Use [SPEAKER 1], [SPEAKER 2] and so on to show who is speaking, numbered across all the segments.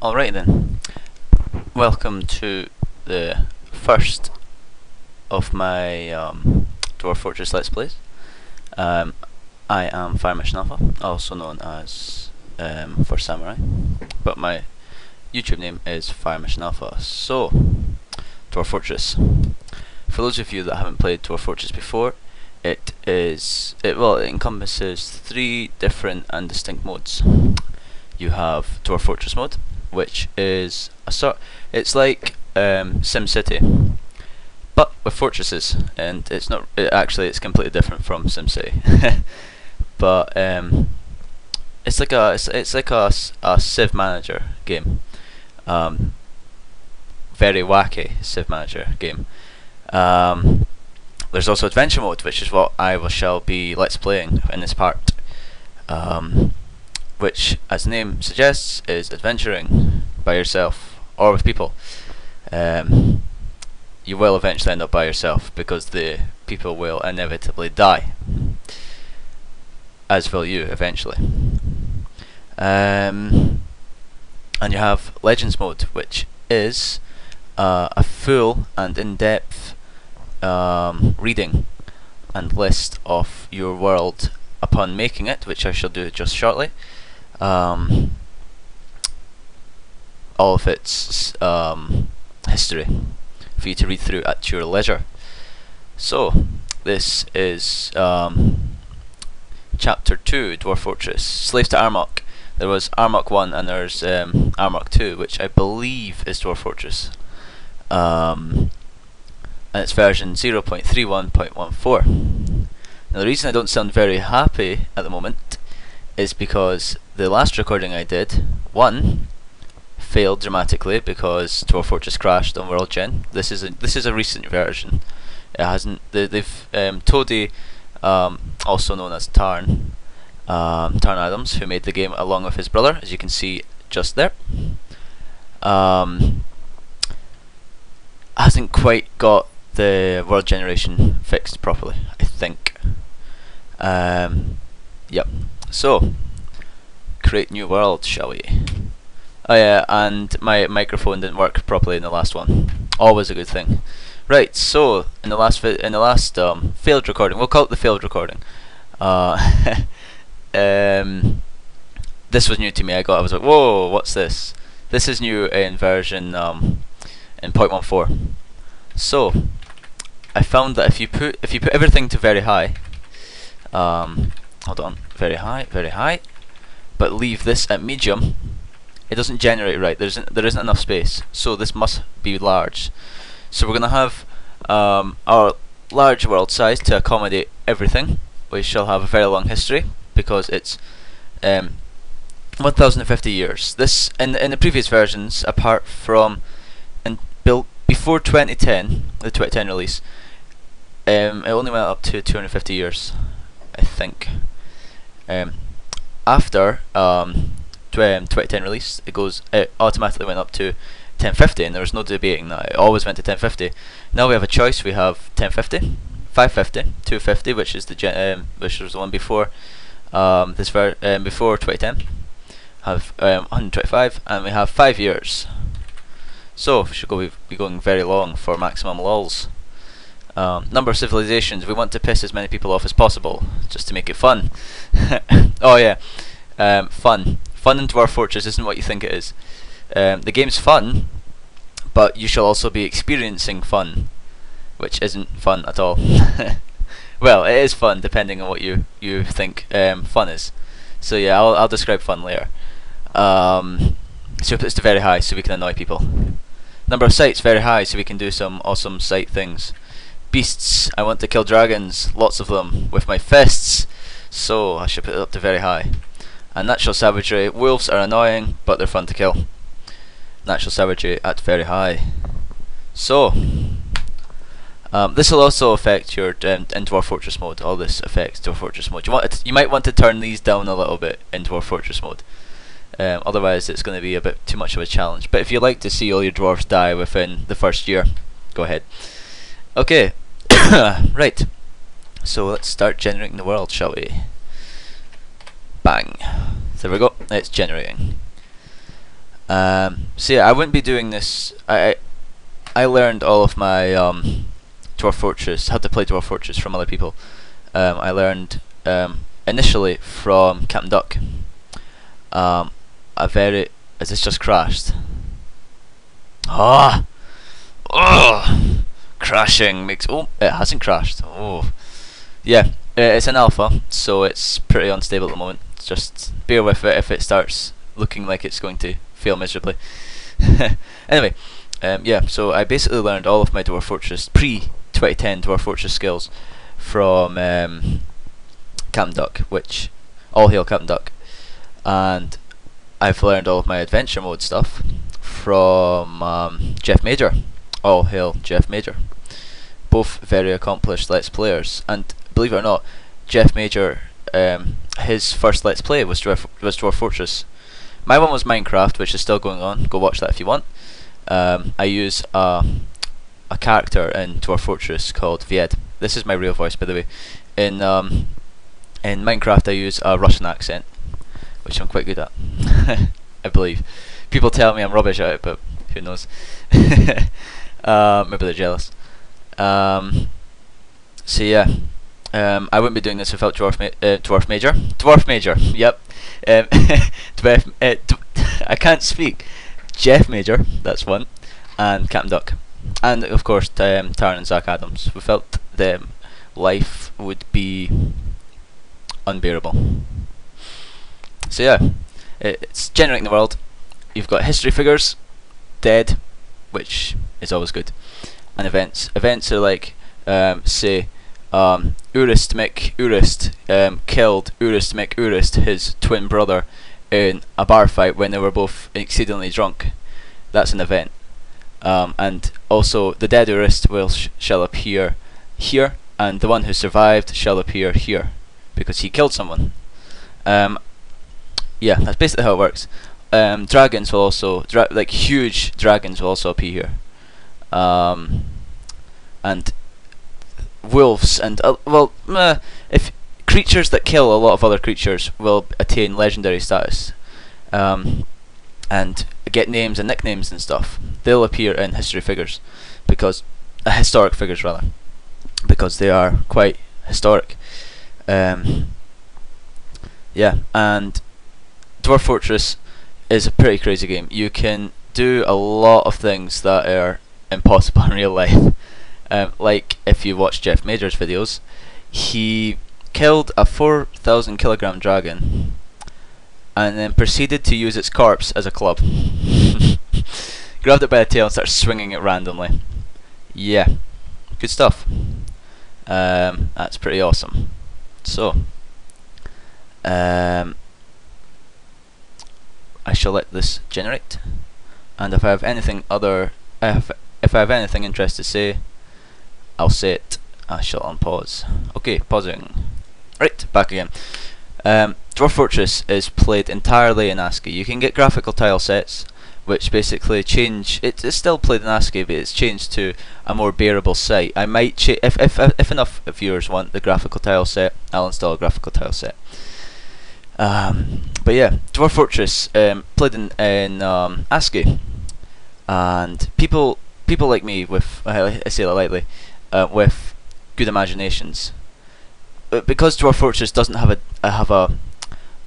[SPEAKER 1] Alright then, welcome to the first of my Dwarf Fortress Let's Plays. I am Fire Mission Alpha, also known as for Samurai, but my YouTube name is Fire Mission Alpha. So, Dwarf Fortress. For those of you that haven't played Dwarf Fortress before, it encompasses 3 different and distinct modes. You have Dwarf Fortress mode, which is it's like SimCity, but with fortresses, and it's completely different from SimCity. But it's like a Civ Manager game, very wacky Civ Manager game. There's also Adventure mode, which is what I shall be let's playing in this part. Which, as the name suggests, is adventuring by yourself or with people. You will eventually end up by yourself because the people will inevitably die, as will you eventually. And you have Legends mode, which is a full and in-depth reading and list of your world upon making it, which I shall do just shortly. All of its history for you to read through at your leisure. So this is Chapter 2, Dwarf Fortress, Slaves to Armok. There was Armok 1 and there's Armok 2, which I believe is Dwarf Fortress. And it's version 0.31.14. Now the reason I don't sound very happy at the moment is because the last recording I did, 1, failed dramatically because Dwarf Fortress crashed on World Gen. This is a recent version. It hasn't. Toadie, also known as Tarn Adams, who made the game along with his brother, as you can see just there, hasn't quite got the world generation fixed properly, I think. Yep. So, create new world, shall we? Oh yeah, and my microphone didn't work properly in the last one. Always a good thing. Right. So in the last failed recording, we'll call it the failed recording. This was new to me. I was like, whoa, what's this? This is new in version in 0.14. So I found that if you put everything to very high, hold on, very high, but leave this at medium, it doesn't generate right. There isn't enough space, so this must be large. So we're gonna have our large world size to accommodate everything. We shall have a very long history because it's 1050 years. This in the previous versions, apart from built before 2010, the 2010 release, it only went up to 250 years, I think. After 2010 release, it automatically went up to 1050, and there was no debating that. It always went to 1050. Now we have a choice. We have 1050, 550, 250, which is which was the one before before 2010. Have 125, and we have 5 years. So we should be going very long for maximum lols. Number of civilizations. We want to piss as many people off as possible, just to make it fun. Oh yeah, fun in Dwarf Fortress isn't what you think it is. The game's fun, but you shall also be experiencing fun, which isn't fun at all. Well, it is fun depending on what you think fun is. So yeah, I'll describe fun later. So we put this to very high so we can annoy people. Number of sights very high so we can do some awesome sight things. Beasts, I want to kill dragons, lots of them, with my fists, so I should put it up to very high. And natural savagery, wolves are annoying, but they're fun to kill. Natural savagery at very high. So, this will also affect your in Dwarf Fortress mode. All this affects Dwarf Fortress mode. You might want to turn these down a little bit in Dwarf Fortress mode. Otherwise, it's going to be a bit too much of a challenge. But if you like to see all your dwarves die within the first year, go ahead. Okay, right. So let's start generating the world, shall we? Bang. There we go. It's generating. So yeah, I wouldn't be doing this. I learned all of my Dwarf Fortress, how to play Dwarf Fortress from other people. I learned initially from Captain Duck. Has this just crashed? Ah! Oh! Crashing makes. Oh, it hasn't crashed. Oh, yeah. It's an alpha, so it's pretty unstable at the moment. Just bear with it if it starts looking like it's going to fail miserably. Anyway, yeah. So I basically learned all of my Dwarf Fortress pre-2010 Dwarf Fortress skills from Captain Duck, which all hail Captain Duck, and I've learned all of my adventure mode stuff from Jeff Major. All hail Jeff Major. Both very accomplished Let's Players, and believe it or not, Jeff Major, his first Let's Play was Dwarf Fortress. My one was Minecraft, which is still going on. Go watch that if you want. I use a character in Dwarf Fortress called Vied. This is my real voice, by the way. In Minecraft, I use a Russian accent, which I'm quite good at. I believe. People tell me I'm rubbish at it, but who knows? Maybe they're jealous. So yeah, I wouldn't be doing this without Dwarf Major. Dwarf Major, yep. I can't speak. Jeff Major, that's one, and Captain Duck, and of course Taran and Zach Adams. Without them, life would be unbearable. So yeah, it's generating the world. You've got history figures, dead, which is always good, and events. Events are like, say, Urist Mick Urist killed Urist Mick Urist, his twin brother, in a bar fight when they were both exceedingly drunk. That's an event. And also the dead Urist shall appear here, and the one who survived shall appear here, because he killed someone. Yeah, that's basically how it works. Dragons will also, like huge dragons will also appear here. And wolves and if creatures that kill a lot of other creatures will attain legendary status, and get names and nicknames and stuff. They'll appear in history figures, because historic figures rather, because they are quite historic. Yeah, and Dwarf Fortress is a pretty crazy game. You can do a lot of things that are impossible in real life. Like if you watch Jeff Major's videos, he killed a 4,000 kilogram dragon and then proceeded to use its corpse as a club. Grabbed it by the tail and started swinging it randomly. Yeah, good stuff. That's pretty awesome. So, I shall let this generate, and if I have anything if I have anything interesting to say, I'll say it. I shall unpause. Okay, pausing. Right, back again. Dwarf Fortress is played entirely in ASCII. You can get graphical tile sets, which basically change. It's still played in ASCII, but it's changed to a more bearable site. I might if enough viewers want the graphical tile set, I'll install a graphical tile set. But yeah, Dwarf Fortress played in ASCII, and people like me with, I say that lightly, with good imaginations. But because Dwarf Fortress doesn't have a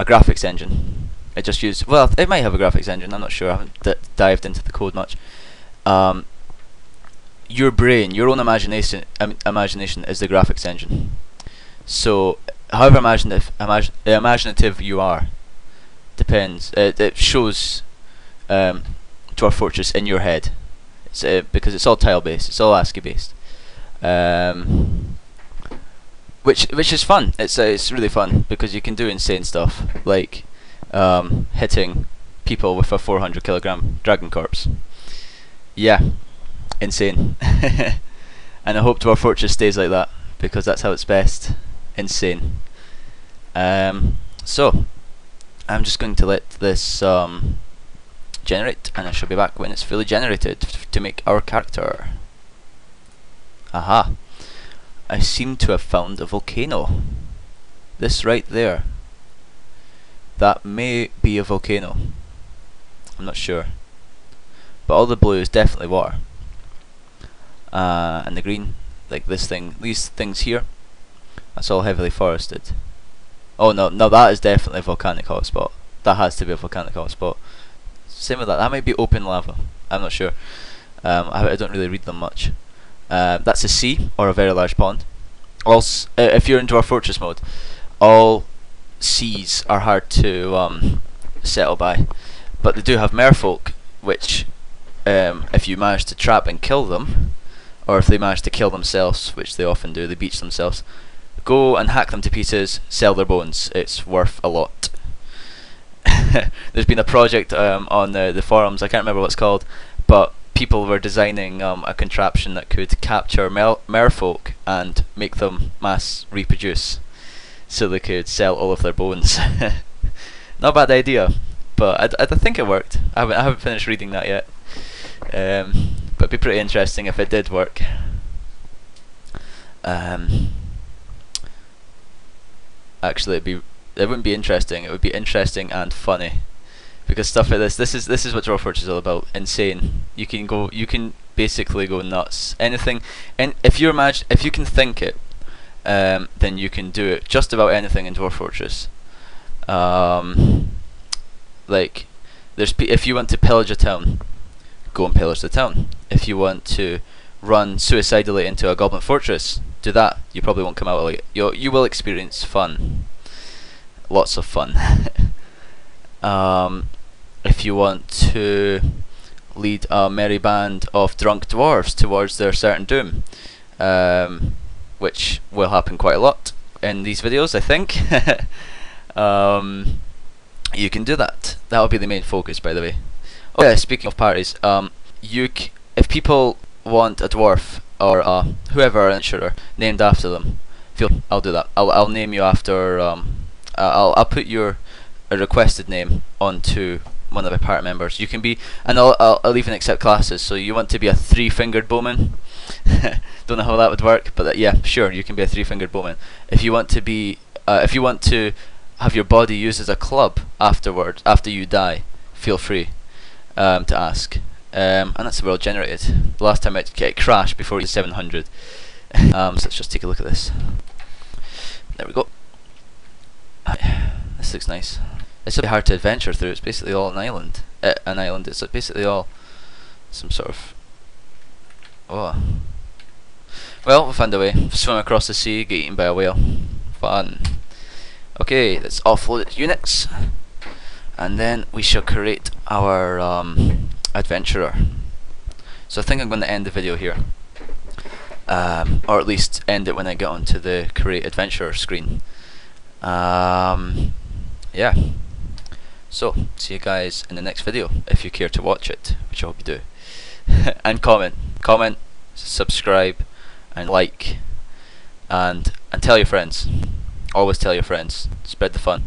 [SPEAKER 1] graphics engine, it just uses, well, it might have a graphics engine, I'm not sure, I haven't dived into the code much. Your brain, your own imagination is the graphics engine. So however imaginative you are, depends. It shows Dwarf Fortress in your head. It's, because it's all tile based, it's all ASCII based, which is fun. It's really fun because you can do insane stuff like hitting people with a 400 kilogram dragon corpse. Yeah, insane. And I hope Dwarf Fortress stays like that, because that's how it's best. Insane. So I'm just going to let this generate, and I shall be back when it's fully generated to make our character. Aha, I seem to have found a volcano. This right there, that may be a volcano. I'm not sure. But all the blue is definitely water. And the green, like this thing, these things here, that's all heavily forested. Oh no, that is definitely a volcanic hotspot. That has to be a volcanic hotspot. Same with that. That might be open lava. I'm not sure. I don't really read them much. That's a sea or a very large pond. Also, if you're in Dwarf Fortress mode, all seas are hard to settle by, but they do have merfolk, which if you manage to trap and kill them, or if they manage to kill themselves, which they often do, they beach themselves, go and hack them to pieces, sell their bones. It's worth a lot. There's been a project on the forums, I can't remember what it's called, but people were designing a contraption that could capture merfolk and make them mass reproduce, so they could sell all of their bones. Not a bad idea, but I think it worked. I haven't finished reading that yet, but it'd be pretty interesting if it did work. Actually, it wouldn't be interesting. It would be interesting and funny, because stuff like this is what Dwarf Fortress is all about. Insane. You can basically go nuts. Anything, and if you can think it, then you can do it. Just about anything in Dwarf Fortress. Like, if you want to pillage a town, go and pillage the town. If you want to run suicidally into a goblin fortress, do that. You probably won't come out like it. You will experience fun. Lots of fun. If you want to lead a merry band of drunk dwarves towards their certain doom, which will happen quite a lot in these videos, I think, you can do that. That will be the main focus, by the way. Oh yeah, speaking of parties, if people want a dwarf or whoever adventurer named after them, I'll do that. I'll name you after. I'll put your requested name onto one of my party members. You can be, and I'll even accept classes. So you want to be a three-fingered bowman? Don't know how that would work, but yeah, sure, you can be a three-fingered bowman. If you want to be, if you want to have your body used as a club afterwards, after you die, feel free to ask. And that's the world generated. The last time it crashed before it was 700. So let's just take a look at this. There we go. This looks nice. It's really hard to adventure through. It's basically all an island. It's basically all some sort of. Oh. Well, we found a way. Swim across the sea, get eaten by a whale. Fun. Okay, let's offload its units, and then we shall create our adventurer. So I think I'm going to end the video here, or at least end it when I get onto the create adventurer screen. Yeah. So see you guys in the next video if you care to watch it, which I hope you do. And comment, subscribe, and like, and tell your friends. Always tell your friends. Spread the fun.